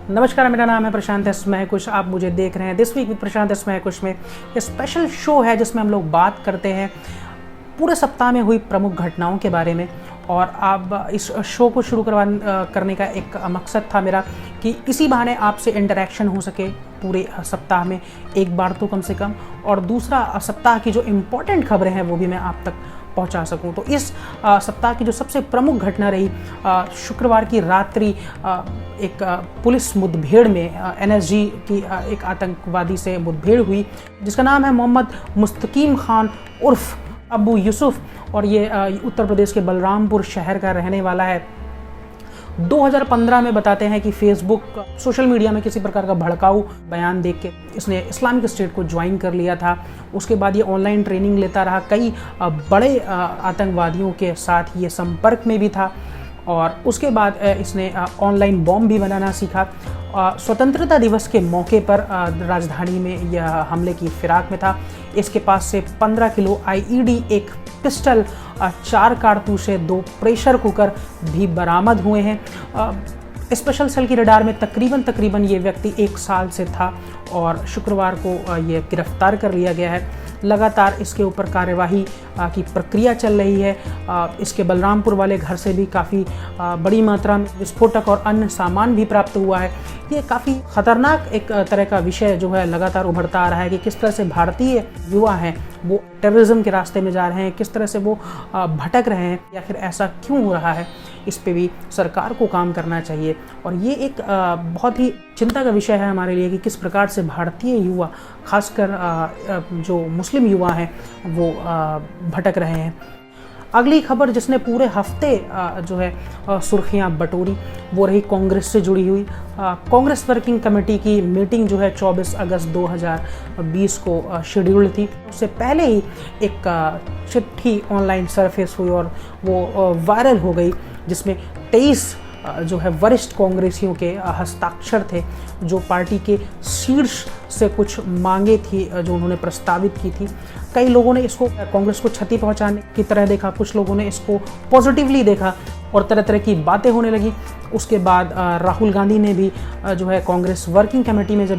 नमस्कार, मेरा नाम है प्रशांत एस महकुश। आप मुझे देख रहे हैं this week with Prashant S Mahkush में। ये स्पेशल शो है जिसमें हम लोग बात करते हैं पूरे सप्ताह में हुई प्रमुख घटनाओं के बारे में। और आप इस शो को शुरू करने का एक मकसद था मेरा कि इसी बहाने आपसे इंटरेक्शन हो सके पूरे सप्ताह में एक बार तो कम से कम, और दूसरा सप्ताह की जो इम्पोर्टेंट खबरें हैं वो भी मैं आप तक पहुंचा सकूं। तो इस सप्ताह की जो सबसे प्रमुख घटना रही, शुक्रवार की रात्रि एक पुलिस मुठभेड़ में एनएसजी की एक आतंकवादी से मुठभेड़ हुई जिसका नाम है मोहम्मद मुस्तकीम खान उर्फ अबू यूसुफ, और ये उत्तर प्रदेश के बलरामपुर शहर का रहने वाला है। 2015 में बताते हैं कि फेसबुक सोशल मीडिया में किसी प्रकार का भड़काऊ बयान देख के इसने इस्लामिक स्टेट को ज्वाइन कर लिया था। उसके बाद ये ऑनलाइन ट्रेनिंग लेता रहा, कई बड़े आतंकवादियों के साथ ये संपर्क में भी था, और उसके बाद इसने ऑनलाइन बॉम्ब भी बनाना सीखा। स्वतंत्रता दिवस के मौके पर राजधानी में यह हमले की फिराक में था। इसके पास से 15 किलो आईईडी, एक पिस्टल, 4 कारतूसें, 2 प्रेशर कुकर भी बरामद हुए हैं। स्पेशल सेल की रडार में तकरीबन ये व्यक्ति 1 साल से था और शुक्रवार को ये गिरफ्तार कर लिया गया है। लगातार इसके ऊपर कार्यवाही की प्रक्रिया चल रही है। इसके बलरामपुर वाले घर से भी काफ़ी बड़ी मात्रा में विस्फोटक और अन्य सामान भी प्राप्त हुआ है। ये काफ़ी खतरनाक एक तरह का विषय जो है लगातार उभरता आ रहा है कि किस तरह से भारतीय युवा हैं वो टेररिज्म के रास्ते में जा रहे हैं, किस तरह से वो भटक रहे हैं, या फिर ऐसा क्यों हो रहा है। इस पे भी सरकार को काम करना चाहिए, और ये एक बहुत ही चिंता का विषय है हमारे लिए कि किस प्रकार से भारतीय युवा, खासकर जो मुस्लिम युवा हैं, वो भटक रहे हैं। अगली खबर जिसने पूरे हफ्ते जो है सुर्खियां बटोरी वो रही कांग्रेस से जुड़ी हुई। कांग्रेस वर्किंग कमेटी की मीटिंग जो है 24 अगस्त 2020 को शेड्यूल्ड थी। उससे पहले ही एक चिट्ठी ऑनलाइन सरफेस हुई और वो वायरल हो गई, जिसमें 23 जो है वरिष्ठ कांग्रेसियों के हस्ताक्षर थे, जो पार्टी के शीर्ष से कुछ मांगे थी जो उन्होंने प्रस्तावित की थी। कई लोगों ने इसको कांग्रेस को क्षति पहुंचाने की तरह देखा, कुछ लोगों ने इसको पॉजिटिवली देखा और तरह तरह की बातें होने लगी। उसके बाद राहुल गांधी ने भी जो है कांग्रेस वर्किंग कमेटी में जब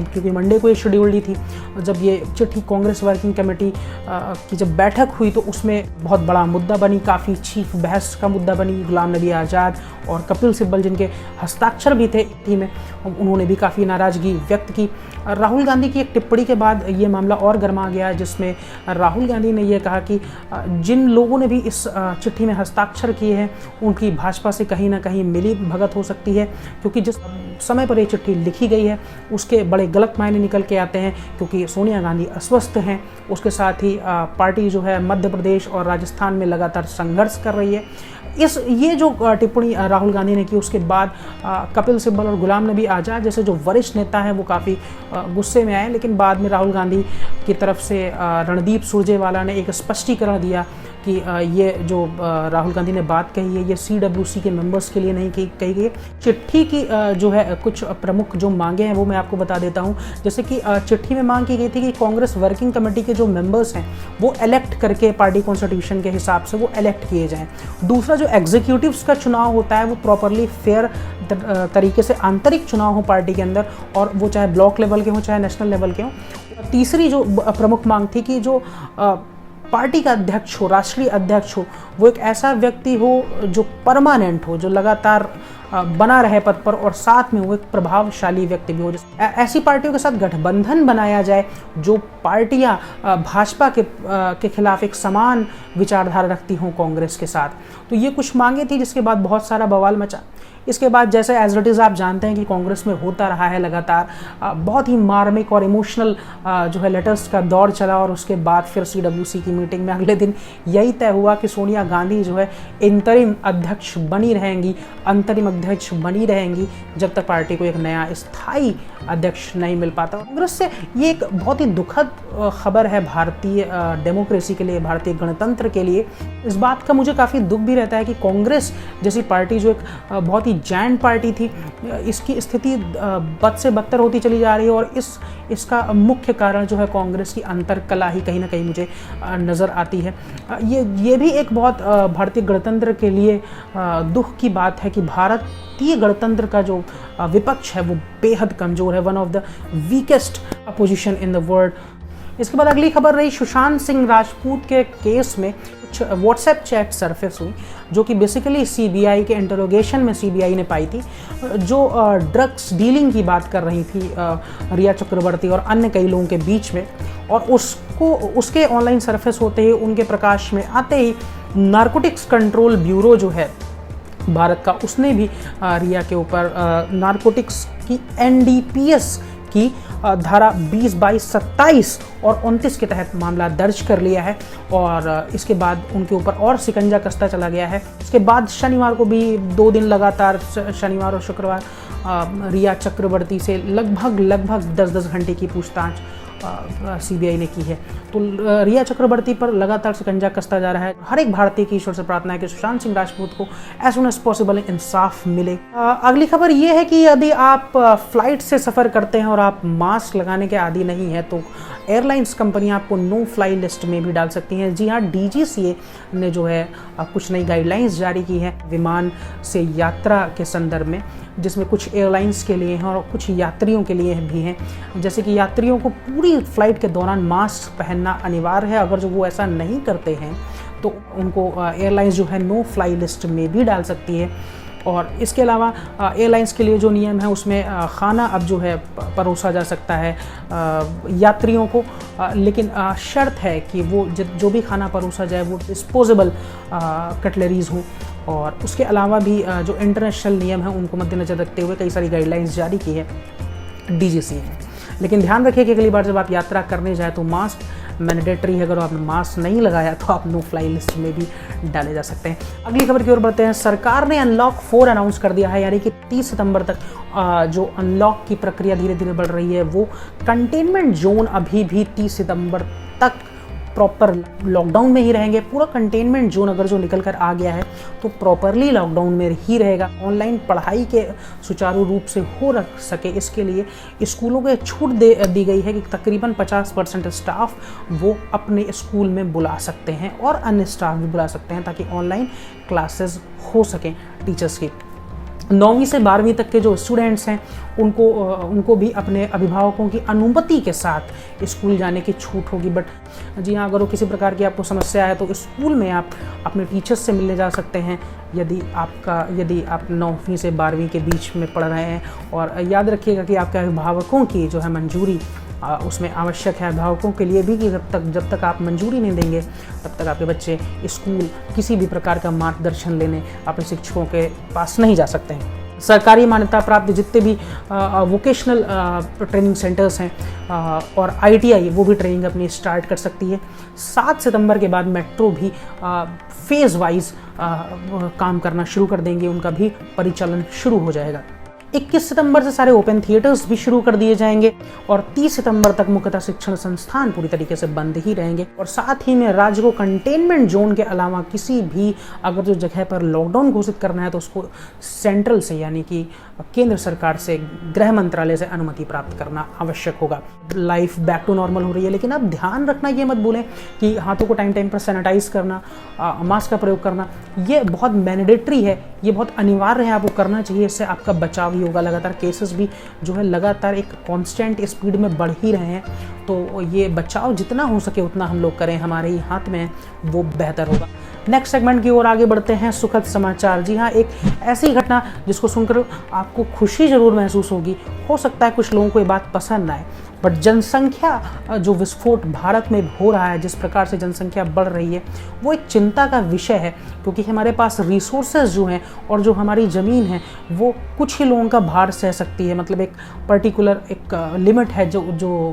क्योंकि मंडे को ये शेड्यूल्ड थी, जब ये चिट्ठी कांग्रेस वर्किंग कमेटी की जब बैठक हुई तो उसमें बहुत बड़ा मुद्दा बनी, काफ़ी चीफ बहस का मुद्दा बनी। गुलाम नबी आज़ाद और कपिल सिब्बल जिनके हस्ताक्षर भी थे चिट्ठी में, उन्होंने भी काफ़ी नाराज़गी व्यक्त की। राहुल गांधी की एक टिप्पणी के बाद ये मामला और गर्मा गया, जिसमें राहुल गांधी ने यह कहा कि जिन लोगों ने भी इस चिट्ठी में हस्ताक्षर किए हैं उनकी भाजपा से कहीं ना कहीं मिली भगत हो सकती है, क्योंकि जिस समय पर ये चिट्ठी लिखी गई है उसके बड़े गलत मायने निकल के आते हैं, क्योंकि सोनिया गांधी अस्वस्थ हैं। उसके साथ ही पार्टी जो है मध्य प्रदेश और राजस्थान में लगातार संघर्ष कर रही है। ये जो टिप्पणी राहुल गांधी ने की, उसके बाद कपिल सिब्बल और गुलाम नबी आज़ाद जैसे जो वरिष्ठ नेता हैं वो काफ़ी गुस्से में आए, लेकिन बाद में राहुल गांधी की तरफ से रणदीप सुरजेवाला ने एक स्पष्टीकरण दिया कि ये जो राहुल गांधी ने बात कही है ये CWC के मेंबर्स के लिए नहीं कही गई। चिट्ठी की जो है कुछ प्रमुख जो मांगे हैं वो मैं आपको बता देता हूँ। जैसे कि चिट्ठी में मांग की गई थी कि कांग्रेस वर्किंग कमेटी के जो मेंबर्स हैं वो इलेक्ट करके पार्टी कॉन्स्टिट्यूशन के हिसाब से वो इलेक्ट किए जाएँ। दूसरा, जो एग्जीक्यूटिव्स का चुनाव होता है वो प्रॉपरली फेयर तरीके से आंतरिक चुनाव हो पार्टी के अंदर, और वो चाहे ब्लॉक लेवल के हों चाहे नेशनल लेवल के हों। तीसरी जो प्रमुख मांग थी कि जो पार्टी का अध्यक्ष हो, राष्ट्रीय अध्यक्ष हो, वो एक ऐसा व्यक्ति हो जो परमानेंट हो, जो लगातार बना रहे पद पर, और साथ में वो एक प्रभावशाली व्यक्ति भी हो। ऐसी पार्टियों के साथ गठबंधन बनाया जाए जो पार्टियां भाजपा के खिलाफ एक समान विचारधारा रखती हों कांग्रेस के साथ। तो ये कुछ मांगे थी, जिसके बाद बहुत सारा बवाल मचा। इसके बाद जैसे एज इट इज़ आप जानते हैं कि कांग्रेस में होता रहा है लगातार बहुत ही मार्मिक और इमोशनल जो है लेटर्स का दौर चला, और उसके बाद फिर CWC की मीटिंग में अगले दिन यही तय हुआ कि सोनिया गांधी जो है इंतरिम अध्यक्ष बनी रहेंगी, अंतरिम अध्यक्ष बनी रहेंगी जब तक पार्टी को एक नया स्थायी अध्यक्ष नहीं मिल पाता। कांग्रेस से ये एक बहुत ही दुखद खबर है भारतीय डेमोक्रेसी के लिए, भारतीय गणतंत्र के लिए। इस बात का मुझे काफ़ी दुख भी रहता है कि कांग्रेस जैसी पार्टी जो एक बहुत ही जैंट पार्टी थी, इसकी स्थिति बद से बदतर होती चली जा रही है और इसका मुख्य कारण जो है कांग्रेस की अंतरकला ही कहीं ना कहीं मुझे नज़र आती है। ये भी एक बहुत भारतीय गणतंत्र के लिए दुख की बात है कि भारतीय गणतंत्र का जो विपक्ष है वो बेहद कमज़ोर है, one of the weakest opposition in the world. इसके बाद अगली खबर रही सुशांत सिंह राजपूत के केस में कुछ व्हाट्सएप चैट सरफेस हुई जो कि बेसिकली सीबीआई के इंटरोगेशन में सीबीआई ने पाई थी, जो ड्रग्स डीलिंग की बात कर रही थी रिया चक्रवर्ती और अन्य कई लोगों के बीच में, और उसके ऑनलाइन सरफेस होते ही उनके प्रकाश में आते ही नारकोटिक्स कंट्रोल ब्यूरो जो है भारत का, उसने भी रिया के ऊपर नारकोटिक्स की एनडीपीएस की धारा 20, 22, 27 और 29 के तहत मामला दर्ज कर लिया है और इसके बाद उनके ऊपर और शिकंजा कसता चला गया है। इसके बाद शनिवार को भी 2 दिन लगातार, शनिवार और शुक्रवार, रिया चक्रवर्ती से लगभग 10-10 घंटे की पूछताछ सीबीआई ने की है। तो रिया चक्रवर्ती पर लगातार शिकंजा कसता जा रहा है। हर एक भारतीय की ईश्वर से प्रार्थना है कि सुशांत सिंह राजपूत को एज सुन एज पॉसिबल इंसाफ मिले। अगली खबर ये है कि यदि आप फ्लाइट से सफ़र करते हैं और आप मास्क लगाने के आदी नहीं है तो एयरलाइंस कंपनियां आपको नो फ्लाई लिस्ट में भी डाल सकती हैं। जी हाँ, डीजीसीए ने जो है कुछ नई गाइडलाइंस जारी की है विमान से यात्रा के संदर्भ में, जिसमें कुछ एयरलाइंस के लिए हैं और कुछ यात्रियों के लिए भी हैं। जैसे कि यात्रियों को पूरी फ्लाइट के दौरान मास्क पहनना अनिवार्य है, अगर जो वो ऐसा नहीं करते हैं तो उनको एयरलाइंस जो है नो फ्लाई लिस्ट में भी डाल सकती है। और इसके अलावा एयरलाइंस के लिए जो नियम है उसमें खाना अब जो है परोसा जा सकता है यात्रियों को, लेकिन शर्त है कि वो जो भी खाना परोसा जाए वो डिस्पोजेबल कटलरीज़ हों। और उसके अलावा भी जो इंटरनेशनल नियम है उनको मद्देनज़र रखते हुए कई सारी गाइडलाइंस जारी की है डीजीसीए ने। लेकिन ध्यान रखिए कि अगली बार जब आप यात्रा करने जाए तो मास्क मैंडेटरी है, अगर आपने मास्क नहीं लगाया तो आप नो फ्लाई लिस्ट में भी डाले जा सकते हैं। अगली खबर की ओर बढ़ते हैं। सरकार ने अनलॉक 4 अनाउंस कर दिया है, यानी कि 30 सितंबर तक जो अनलॉक की प्रक्रिया धीरे धीरे बढ़ रही है वो कंटेनमेंट जोन अभी भी 30 सितंबर तक प्रॉपर लॉकडाउन में ही रहेंगे। पूरा कंटेनमेंट जोन अगर जो निकल कर आ गया है तो प्रॉपरली लॉकडाउन में ही रहेगा। ऑनलाइन पढ़ाई के सुचारू रूप से हो रख सके इसके लिए स्कूलों को छूट दी गई है कि तकरीबन 50% स्टाफ वो अपने स्कूल में बुला सकते हैं और अन्य स्टाफ भी बुला सकते हैं ताकि ऑनलाइन क्लासेस हो सकें टीचर्स की। 9वीं से 12वीं तक के जो स्टूडेंट्स हैं उनको भी अपने अभिभावकों की अनुमति के साथ स्कूल जाने की छूट होगी। बट जी हाँ, अगर वो किसी प्रकार की आपको समस्या है तो स्कूल में आप अपने टीचर्स से मिलने जा सकते हैं यदि आप 9वीं से 12वीं के बीच में पढ़ रहे हैं। और याद रखिएगा कि आपके अभिभावकों की जो है मंजूरी उसमें आवश्यक है, अभिभावकों के लिए भी, कि जब तक आप मंजूरी नहीं देंगे तब तक आपके बच्चे स्कूल किसी भी प्रकार का मार्गदर्शन लेने अपने शिक्षकों के पास नहीं जा सकते हैं। सरकारी मान्यता प्राप्त जितने भी वोकेशनल ट्रेनिंग सेंटर्स हैं और ITI वो भी ट्रेनिंग अपनी स्टार्ट कर सकती है। 7 सितंबर के बाद मेट्रो भी फेज़ वाइज काम करना शुरू कर देंगे, उनका भी परिचालन शुरू हो जाएगा। 21 सितंबर से सारे ओपन थिएटर्स भी शुरू कर दिए जाएंगे और 30 सितंबर तक मुख्यतः शिक्षण संस्थान पूरी तरीके से बंद ही रहेंगे। और साथ ही में राज्य को कंटेनमेंट जोन के अलावा किसी भी अगर जो जगह पर लॉकडाउन घोषित करना है तो उसको सेंट्रल से यानी कि केंद्र सरकार से, गृह मंत्रालय से अनुमति प्राप्त करना आवश्यक होगा। लाइफ बैक टू नॉर्मल हो रही है, लेकिन अब ध्यान रखना ये मत भूलें कि हाथों को टाइम पर सैनिटाइज करना, मास्क का प्रयोग करना ये बहुत मैंडेटरी है, ये बहुत अनिवार्य है, आपको करना चाहिए। इससे आपका बचाव ही होगा। लगातार केसेस भी जो है लगातार एक कांस्टेंट स्पीड में बढ़ ही रहे हैं, तो ये बचाव जितना हो सके उतना हम लोग करें, हमारे ही हाथ में वो बेहतर होगा। नेक्स्ट सेगमेंट की ओर आगे बढ़ते हैं। सुखद समाचार। जी हाँ, एक ऐसी घटना जिसको सुनकर आपको खुशी जरूर महसूस होगी। हो सकता है कुछ लोगों को ये बात पसंद ना आए, बट जनसंख्या जो विस्फोट भारत में हो रहा है, जिस प्रकार से जनसंख्या बढ़ रही है, वो एक चिंता का विषय है, क्योंकि हमारे पास रिसोर्सेज जो हैं और जो हमारी ज़मीन है वो कुछ ही लोगों का भार सह सकती है। मतलब एक पर्टिकुलर एक लिमिट है जो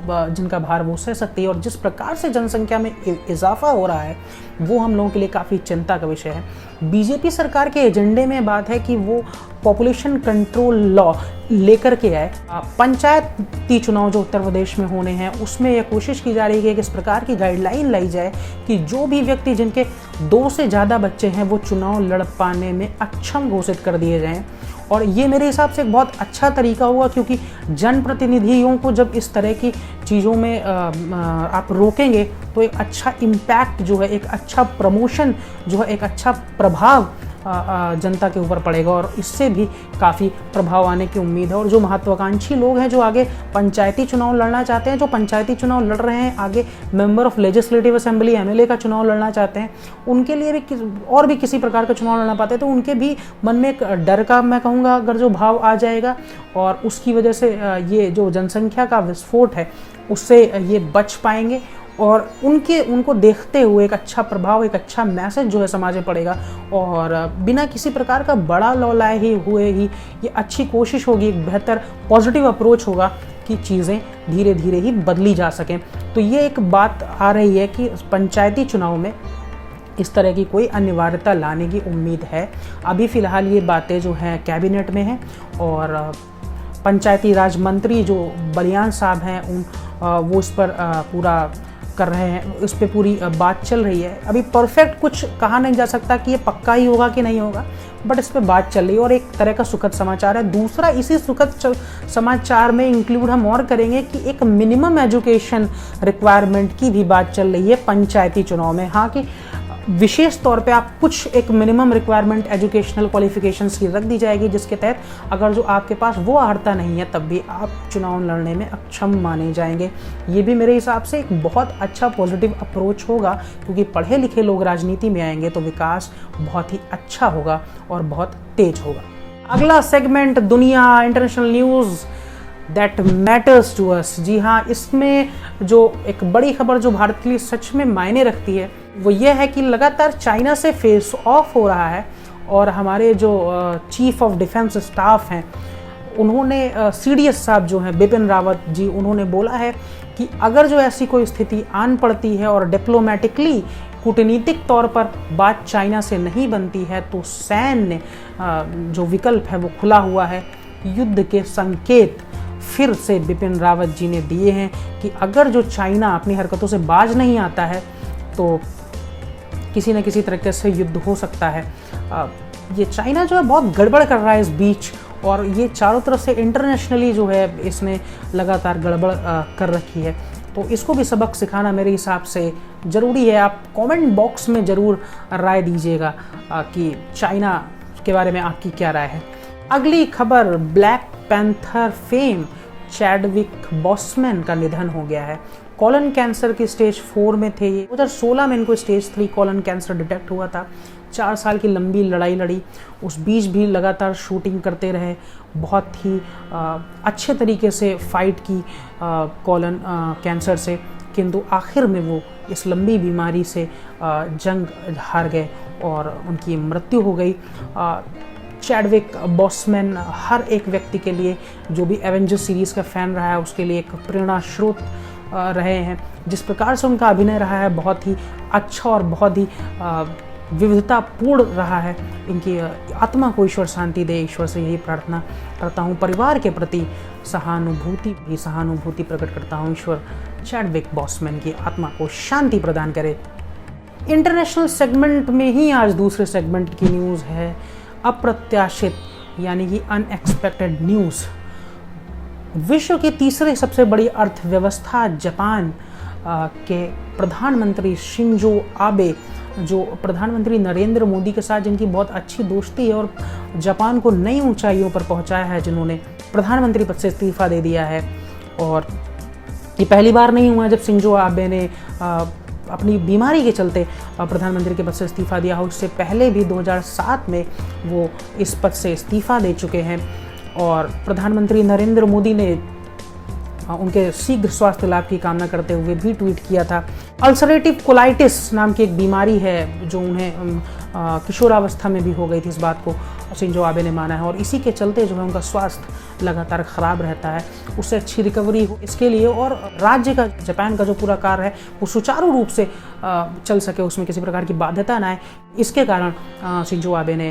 जिनका भार वो सह सकती है। और जिस प्रकार से जनसंख्या में इजाफा हो रहा है वो हम लोगों के लिए काफ़ी चिंता का विषय है। बीजेपी सरकार के एजेंडे में बात है कि वो पॉपुलेशन कंट्रोल लॉ लेकर के आए। पंचायती चुनाव जो उत्तर प्रदेश में होने हैं उसमें यह कोशिश की जा रही है कि इस प्रकार की गाइडलाइन लाई जाए कि जो भी व्यक्ति जिनके 2 से ज़्यादा बच्चे हैं वो चुनाव लड़ पाने में अक्षम घोषित कर दिए जाएं। और ये मेरे हिसाब से एक बहुत अच्छा तरीका हुआ, क्योंकि जनप्रतिनिधियों को जब इस तरह की चीज़ों में आप रोकेंगे तो एक अच्छा इम्पैक्ट जो है, एक अच्छा प्रमोशन जो है, एक अच्छा प्रभाव जनता के ऊपर पड़ेगा और इससे भी काफ़ी प्रभाव आने की उम्मीद है। और जो महत्वाकांक्षी लोग हैं, जो आगे पंचायती चुनाव लड़ना चाहते हैं, जो पंचायती चुनाव लड़ रहे हैं, आगे member of legislative assembly MLA का चुनाव लड़ना चाहते हैं, उनके लिए भी और भी किसी प्रकार का चुनाव लड़ना पाते हैं, तो उनके भी मन में एक डर का, मैं कहूँगा, अगर जो भाव आ जाएगा और उसकी वजह से ये जो जनसंख्या का विस्फोट है उससे ये बच पाएंगे और उनको देखते हुए एक अच्छा प्रभाव, एक अच्छा मैसेज जो है समाज में पड़ेगा और बिना किसी प्रकार का बड़ा लौलाए ही हुए ही ये अच्छी कोशिश होगी, एक बेहतर पॉजिटिव अप्रोच होगा कि चीज़ें धीरे धीरे ही बदली जा सकें। तो ये एक बात आ रही है कि पंचायती चुनाव में इस तरह की कोई अनिवार्यता लाने की उम्मीद है। अभी फ़िलहाल ये बातें जो हैं कैबिनेट में हैं और पंचायती राज मंत्री जो बलियान साहब हैं वो इस पर पूरा कर रहे हैं, उस पर पूरी बात चल रही है। अभी परफेक्ट कुछ कहा नहीं जा सकता कि ये पक्का ही होगा कि नहीं होगा, बट इस पर बात चल रही है और एक तरह का सुखद समाचार है। दूसरा, इसी सुखद समाचार में इंक्लूड हम और करेंगे कि एक मिनिमम एजुकेशन रिक्वायरमेंट की भी बात चल रही है पंचायती चुनाव में। हाँ, कि विशेष तौर पे आप कुछ एक मिनिमम रिक्वायरमेंट एजुकेशनल क्वालिफिकेशंस की रख दी जाएगी, जिसके तहत अगर जो आपके पास वो अर्हता नहीं है तब भी आप चुनाव लड़ने में अक्षम माने जाएंगे। ये भी मेरे हिसाब से एक बहुत अच्छा पॉजिटिव अप्रोच होगा, क्योंकि पढ़े लिखे लोग राजनीति में आएंगे तो विकास बहुत ही अच्छा होगा और बहुत तेज होगा। अगला सेगमेंट, दुनिया, international news that matters to us. जी हाँ, इसमें जो एक बड़ी खबर जो भारत के लिए सच में मायने रखती है वो ये है कि लगातार चाइना से फेस ऑफ हो रहा है और हमारे जो चीफ ऑफ डिफेंस स्टाफ हैं उन्होंने सीडीएस साहब जो हैं बिपिन रावत जी, उन्होंने बोला है कि अगर जो ऐसी कोई स्थिति आन पड़ती है और डिप्लोमेटिकली, कूटनीतिक तौर पर बात चाइना से नहीं बनती है तो सैन्य जो विकल्प है वो खुला हुआ है। युद्ध के संकेत फिर से बिपिन रावत जी ने दिए हैं कि अगर जो चाइना अपनी हरकतों से बाज नहीं आता है तो किसी न किसी तरीके से युद्ध हो सकता है। ये चाइना जो है बहुत गड़बड़ कर रहा है इस बीच और ये चारों तरफ से इंटरनेशनली जो है इसने लगातार गड़बड़ कर रखी है, तो इसको भी सबक सिखाना मेरे हिसाब से ज़रूरी है। आप कमेंट बॉक्स में ज़रूर राय दीजिएगा कि चाइना के बारे में आपकी क्या राय है। अगली खबर, black panther fame Chadwick bossman का निधन हो गया है। कॉलन कैंसर की स्टेज 4 में थे ये। 2016 में इनको स्टेज 3 कॉलन कैंसर डिटेक्ट हुआ था। 4 साल की लंबी लड़ाई लड़ी, उस बीच भी लगातार शूटिंग करते रहे, बहुत ही अच्छे तरीके से फाइट की कॉलन कैंसर से, किंतु आखिर में वो इस लंबी बीमारी से जंग हार गए और उनकी मृत्यु हो गई। चैडविक बॉसमैन हर एक व्यक्ति के लिए, जो भी एवेंजर्स सीरीज़ का फ़ैन रहा है उसके लिए एक प्रेरणा स्रोत रहे हैं। जिस प्रकार से उनका अभिनय रहा है बहुत ही अच्छा और बहुत ही विविधतापूर्ण रहा है। इनकी आत्मा को ईश्वर शांति दे, ईश्वर से यही प्रार्थना करता हूँ। परिवार के प्रति सहानुभूति प्रकट करता हूँ। ईश्वर चैडविक बॉसमैन की आत्मा को शांति प्रदान करे। इंटरनेशनल सेगमेंट में ही आज दूसरे सेगमेंट की न्यूज़ है, अप्रत्याशित यानी कि अनएक्सपेक्टेड न्यूज़। विश्व की तीसरी सबसे बड़ी अर्थव्यवस्था जापान के प्रधानमंत्री शिंजो आबे, जो प्रधानमंत्री नरेंद्र मोदी के साथ जिनकी बहुत अच्छी दोस्ती है और जापान को नई ऊंचाइयों पर पहुंचाया है, जिन्होंने प्रधानमंत्री पद से इस्तीफा दे दिया है। और ये पहली बार नहीं हुआ जब शिंजो आबे ने अपनी बीमारी के चलते प्रधानमंत्री के पद से इस्तीफा दिया हो। इससे पहले भी 2007 में वो इस पद से इस्तीफा दे चुके हैं और प्रधानमंत्री नरेंद्र मोदी ने उनके शीघ्र स्वास्थ्य लाभ की कामना करते हुए भी ट्वीट किया था। अल्सरेटिव कोलाइटिस नाम की एक बीमारी है जो उन्हें किशोरावस्था में भी हो गई थी, इस बात को शिंजो आबे ने माना है और इसी के चलते जो है उनका स्वास्थ्य लगातार ख़राब रहता है। उससे अच्छी रिकवरी हो इसके लिए और राज्य का, जापान का जो पूरा कार्य है वो सुचारू रूप से चल सके, उसमें किसी प्रकार की बाध्यता ना आए, इसके कारण शिंजो आबे ने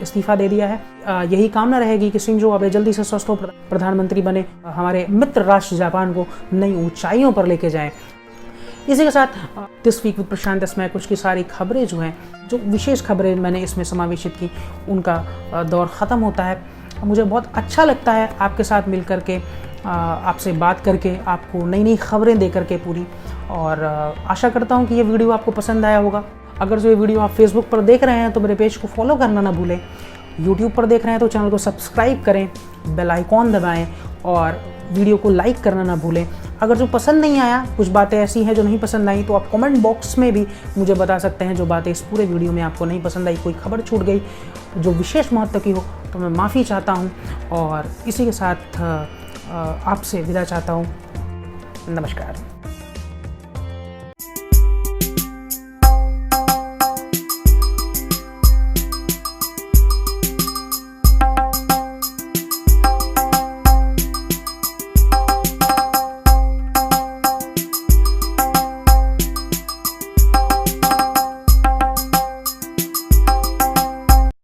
इस्तीफा दे दिया है। यही कामना रहेगी कि शिंजो आबे जल्दी से स्वस्थ हो, प्रधानमंत्री बने, हमारे मित्र राष्ट्र जापान को नई ऊंचाइयों पर लेके जाएं। इसी के साथ दिस वीक विद प्रशांत इसमें कुछ की सारी खबरें जो हैं, जो विशेष खबरें मैंने इसमें समावेशित की, उनका दौर ख़त्म होता है। मुझे बहुत अच्छा लगता है आपके साथ मिल कर के, आपसे बात करके, आपको नई नई खबरें दे करके पूरी। और आशा करता हूँ कि ये वीडियो आपको पसंद आया होगा। अगर जो ये वीडियो आप फेसबुक पर देख रहे हैं तो मेरे पेज को फॉलो करना ना भूलें। यूट्यूब पर देख रहे हैं तो चैनल को सब्सक्राइब करें, बेल आइकॉन दबाएं और वीडियो को लाइक करना ना भूलें। अगर जो पसंद नहीं आया, कुछ बातें ऐसी हैं जो नहीं पसंद आई, तो आप कमेंट बॉक्स में भी मुझे बता सकते हैं जो बातें इस पूरे वीडियो में आपको नहीं पसंद आई, कोई खबर छूट गई जो विशेष महत्व की हो तो मैं माफ़ी चाहता हूँ। और इसी के साथ आपसे विदा चाहता हूँ। नमस्कार।